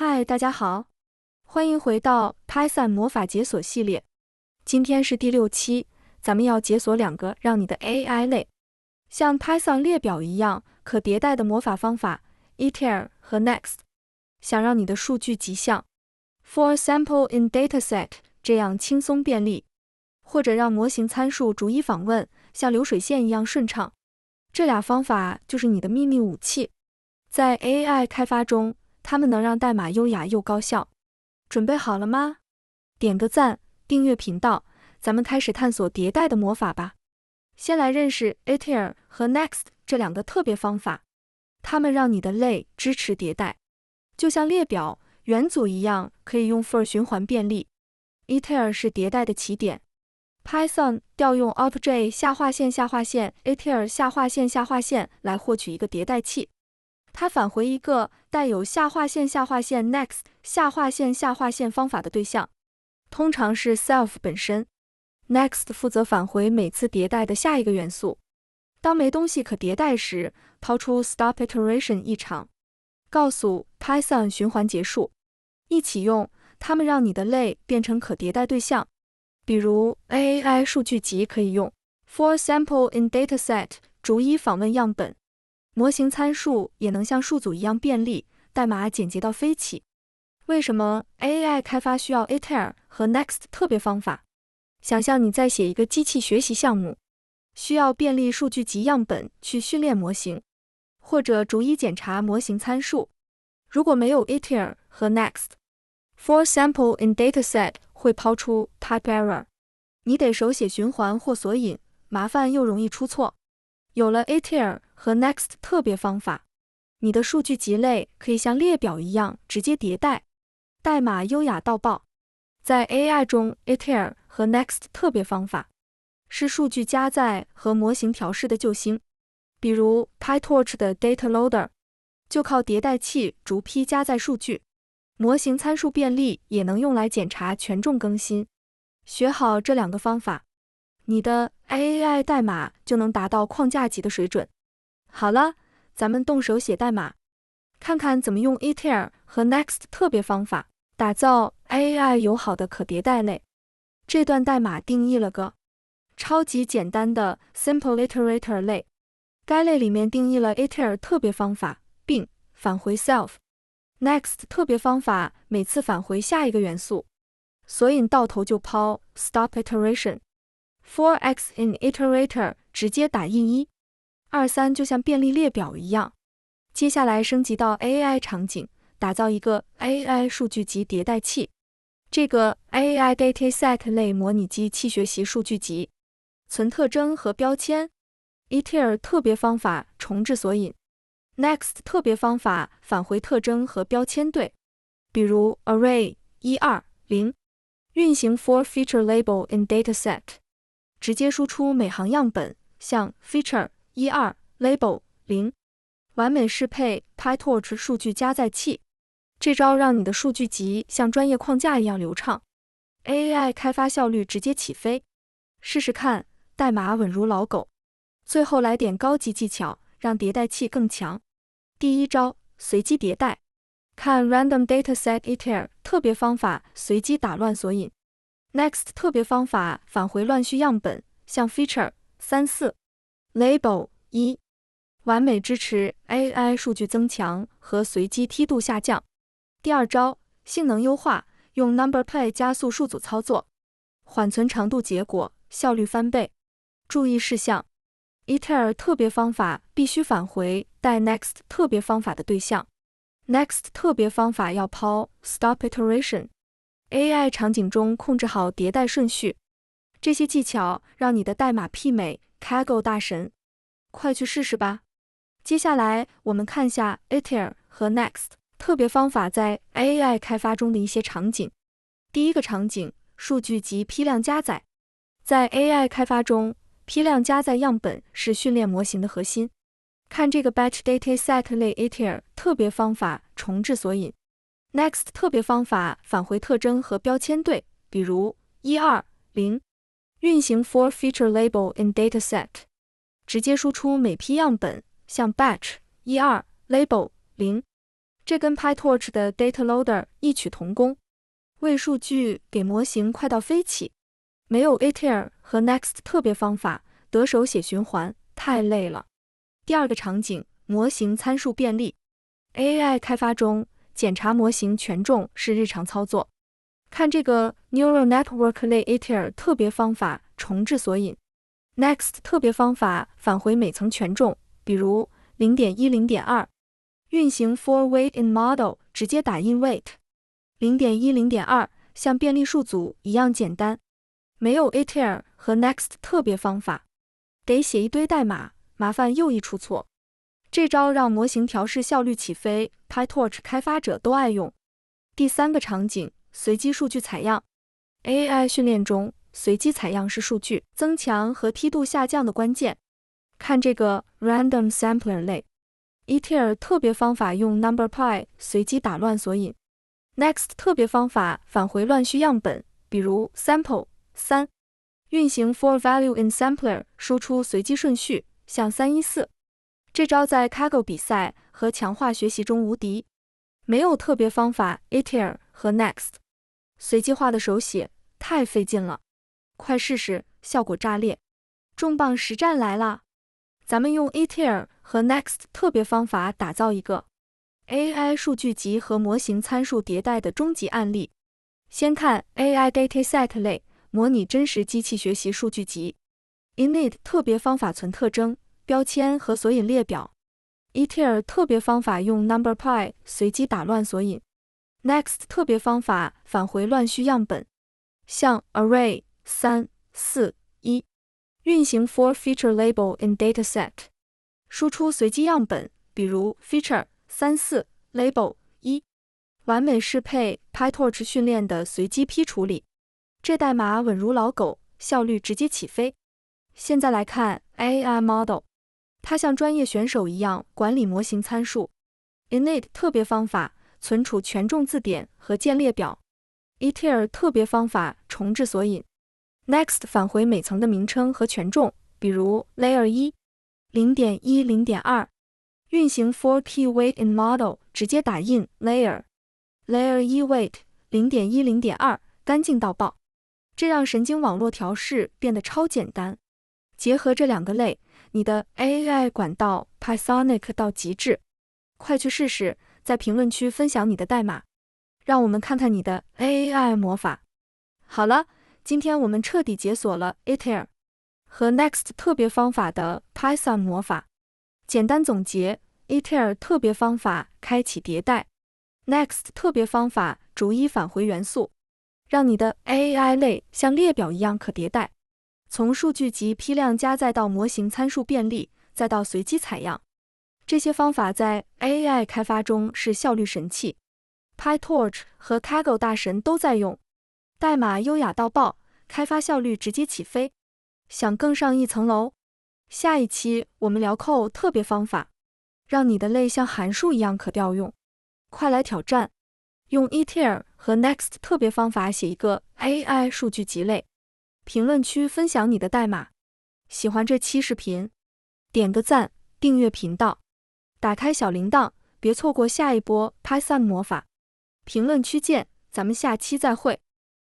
嗨，大家好，欢迎回到 Python 魔法解锁系列。今天是第6期，咱们要解锁2个让你的 AI 类像 Python 列表一样可迭代的魔法方法 itr 和 next。想让你的数据集像 for sample in dataset 这样轻松便利，或者让模型参数逐一访问，像流水线一样顺畅。这俩方法就是你的秘密武器。在 AI 开发中，它们能让代码优雅又高效。准备好了吗？点个赞，订阅频道，咱们开始探索迭代的魔法吧。先来认识 itr 和 next 这2个特别方法，它们让你的类支持迭代，就像列表、元组一样，可以用 for 循环便利。itr 是迭代的起点。Python 调用 object 下划线itr 下划线来获取一个迭代器。它返回一个带有下划线next 下划线方法的对象，通常是 self 本身。next 负责返回每次迭代的下一个元素。当没东西可迭代时，抛出 stop iteration 异常，告诉 Python 循环结束。一起用，它们让你的类变成可迭代对象。比如 AI 数据集可以用 for sample in dataset 逐一访问样本。模型参数也能像数组一样便利，代码简洁到飞起。为什么 AI 开发需要 itr 和 next 特别方法？想象你在写一个机器学习项目，需要便利数据集样本去训练模型，或者逐一检查模型参数。如果没有 itr 和 next， for sample in dataset 会抛出 type error， 你得手写循环或索引，麻烦又容易出错。有了 itr 和 next 特别方法，你的数据集类可以像列表一样直接迭代，代码优雅到爆。在 AI 中 itr 和 next 特别方法是数据加载和模型调试的救星。比如 PyTorch 的 Data Loader 就靠迭代器逐批加载数据，模型参数便利，也能用来检查权重更新。学好这2个方法，你的 AI 代码就能达到框架级的水准。好了，咱们动手写代码，看看怎么用 itr 和 next 特别方法打造 AI 友好的可迭代类。这段代码定义了个超级简单的 simple iterator 类，该类里面定义了 itr 特别方法，并返回 self。 next 特别方法每次返回下一个元素，索引到头就抛 stop iteration。 for x in iterator 直接打印1、2、3，就像便利列表一样。接下来升级到 AI 场景，打造一个 AI 数据集迭代器。这个 AI dataset 类模拟机器学习数据集，存特征和标签。itr 特别方法重置索引， next 特别方法返回特征和标签对，比如 array 1、2、0。运行 for feature label in dataset， 直接输出每行样本，像 feature 1、2 label 0，完美适配 PyTorch 数据加载器。这招让你的数据集像专业框架一样流畅， AI 开发效率直接起飞。试试看，代码稳如老狗。最后来点高级技巧，让迭代器更强。第一招，随机迭代。看 random dataset itr 特别方法随机打乱索引， next 特别方法返回乱序样本，像 feature 3、4 label 1，完美支持 AI 数据增强和随机梯度下降。第二招，性能优化，用 NumberPlay 加速数组操作，缓存长度结果，效率翻倍。注意事项， itr 特别方法必须返回带 next 特别方法的对象， next 特别方法要抛 stop iteration。 AI 场景中控制好迭代顺序。这些技巧让你的代码媲美 Kaggle 大神，快去试试吧。接下来我们看下 itr 和 next 特别方法在 AI 开发中的一些场景。第一个场景，数据集批量加载。在 AI 开发中，批量加载样本是训练模型的核心。看这个 batch dataset 类 itr 特别方法重置索引， next 特别方法返回特征和标签对，比如1、2、0。运行 for feature label in dataset， 直接输出每批样本，像 batch 1、2 label 0。这跟 PyTorch 的 Data Loader 异曲同工，为数据给模型快到飞起。没有 iter 和 next 特别方法，得手写循环太累了。第二个场景，模型参数便利。AI 开发中，检查模型权重是日常操作。看这个 Neural Network 类 iter 特别方法重置索引 ，next 特别方法返回每层权重，比如 0.1、0.2。运行 for weight in model 直接打印 weight 0.1、0.2，像便利数组一样简单。没有 iter 和 next 特别方法，得写一堆代码，麻烦又一出错。这招让模型调试效率起飞 ，PyTorch 开发者都爱用。第三个场景，随机数据采样。AI 训练中，随机采样是数据增强和梯度下降的关键。看这个 Random Sampler 类 ，iter 特别方法用 NumPy 随机打乱索引 ，next 特别方法返回乱序样本，比如 sample 3，运行 for value in sampler 输出随机顺序，像314。这招在 Kaggle 比赛和强化学习中无敌。没有特别方法 iter 和 next， 随机化的手写太费劲了，快试试，效果炸裂。重磅实战来啦！咱们用 iter 和 next 特别方法打造一个 AI 数据集和模型参数迭代的终极案例。先看 AI Dataset 类，模拟真实机器学习数据集。init 特别方法存特征、标签和索引列表。iter 特别方法用 NumPy 随机打乱索引。next 特别方法返回乱序样本，像 array 3、4、1。运行 for feature label in dataset， 输出随机样本，比如 feature 34 label 1，完美适配 PyTorch 训练的随机批处理。这代码稳如老狗，效率直接起飞。现在来看 AI model， 它像专业选手一样管理模型参数。init 特别方法存储权重字典和键列表。iter 特别方法重置索引。next 返回每层的名称和权重，比如 layer 1、0.1、0.2。运行 for key weight in model 直接打印 layer 1 weight 0.1、0.2，干净到爆。这让神经网络调试变得超简单。结合这两个类，你的 AI 管道 Pythonic 到极致。快去试试，在评论区分享你的代码，让我们看看你的 AI 魔法。好了，今天我们彻底解锁了 iter 和 next 特别方法的 Python 魔法。简单总结 ，iter 特别方法开启迭代 ，next 特别方法逐一返回元素，让你的 AI 类像列表一样可迭代。从数据集批量加载到模型参数便利，再到随机采样，这些方法在 AI 开发中是效率神器。PyTorch 和 Kaggle 大神都在用，代码优雅到爆，开发效率直接起飞。想更上一层楼？下一期我们聊 Code 特别方法，让你的类像函数一样可调用。快来挑战！用 iter 和 next 特别方法写一个 AI 数据集类。评论区分享你的代码。喜欢这期视频，点个赞，订阅频道，打开小铃铛，别错过下一波 Python 魔法。评论区见，咱们下期再会。